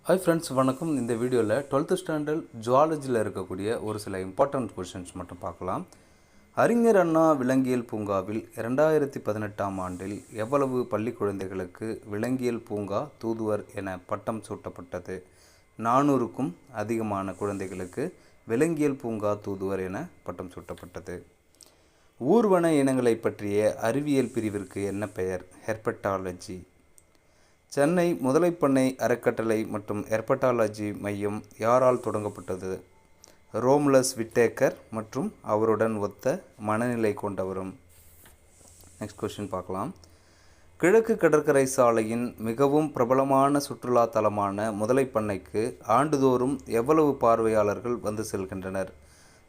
Hi friends, வணக்கம். இந்த வீடியோவில் 12th ஸ்டாண்டர்ட் ஜுவாலஜியில் இருக்கக்கூடிய ஒரு சில இம்பார்ட்டன்ட் கொஷின்ஸ் மட்டும் பார்க்கலாம். அறிஞர் அண்ணா விலங்கியல் பூங்காவில் 2018ஆம் ஆண்டில் எவ்வளவு பள்ளி குழந்தைகளுக்கு விலங்கியல் பூங்கா தூதுவர் என பட்டம் சூட்டப்பட்டது? 400க்கும் அதிகமான குழந்தைகளுக்கு விலங்கியல் பூங்கா தூதுவர் என பட்டம் சூட்டப்பட்டது. ஊர்வன இனங்களை பற்றிய அறிவியல் பிரிவிற்கு என்ன பெயர்? ஹெர்பட்டாலஜி. சென்னை முதலைப்பண்ணை அறக்கட்டளை மற்றும் ஹெர்பட்டாலஜி மையம் யாரால் தொடங்கப்பட்டது? ரோமுலஸ் விட்டேக்கர் மற்றும் அவருடன் ஒத்த மனநிலை கொண்டவரும். நெக்ஸ்ட் கொஸ்டின் பார்க்கலாம். கிழக்கு கடற்கரை சாலையின் மிகவும் பிரபலமான சுற்றுலா தலமான முதலைப்பண்ணைக்கு ஆண்டுதோறும் எவ்வளவு பார்வையாளர்கள் வந்து செல்கின்றனர்?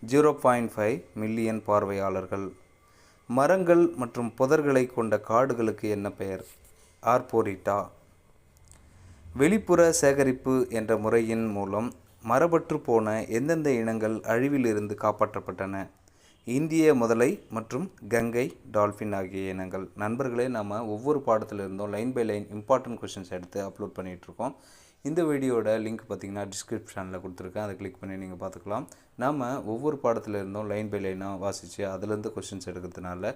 0.5 மில்லியன் பார்வையாளர்கள். மரங்கள் மற்றும் புதர்களை கொண்ட காடுகளுக்கு என்ன பெயர்? ஆர்போரிட்டா. வெளிப்புற சேகரிப்பு என்ற முறையின் மூலம் மரபற்று போன எந்தெந்த இனங்கள் அழிவிலிருந்து காப்பாற்றப்பட்டன? இந்திய முதலை மற்றும் கங்கை டால்ஃபின் ஆகிய இனங்கள். நண்பர்களே, நம்ம ஒவ்வொரு பாடத்தில் இருந்தும் line by line important questions எடுத்து அப்லோட் பண்ணிகிட்ருக்கோம். இந்த வீடியோட லிங்க் பார்த்திங்கன்னா டிஸ்கிரிப்ஷனில் கொடுத்துருக்கேன். அதை கிளிக் பண்ணி நீங்கள் பார்த்துக்கலாம். நாம் ஒவ்வொரு பாடத்தில் இருந்தும் லைன் பை லைனாக வாசித்து அதுலேருந்து கொஷின்ஸ் எடுக்கிறதுனால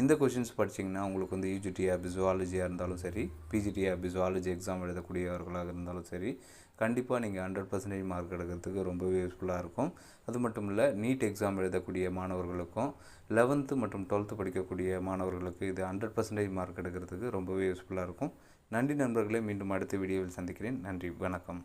இந்த கொஷின்ஸ் படிச்சிங்கன்னா உங்களுக்கு வந்து யூஜிடிஆர்பி ஜுவாலஜியாக இருந்தாலும் சரி, பிஜிடிஆர்பி ஜுவாலஜி எக்ஸாம் எழுதக்கூடியவர்களாக இருந்தாலும் சரி, கண்டிப்பாக நீங்கள் 100% மார்க் எடுக்கிறதுக்கு ரொம்பவே யூஸ்ஃபுல்லாக இருக்கும். அது மட்டும் இல்லை, நீட் எக்ஸாம் எழுதக்கூடிய மாணவர்களுக்கும் 11th மற்றும் 12th படிக்கக்கூடிய மாணவர்களுக்கு இது 100% மார்க் எடுக்கிறதுக்கு ரொம்பவே யூஸ்ஃபுல்லாக இருக்கும். நன்றி நண்பர்களே, மீண்டும் அடுத்த வீடியோவில் சந்திக்கிறேன். நன்றி, வணக்கம்.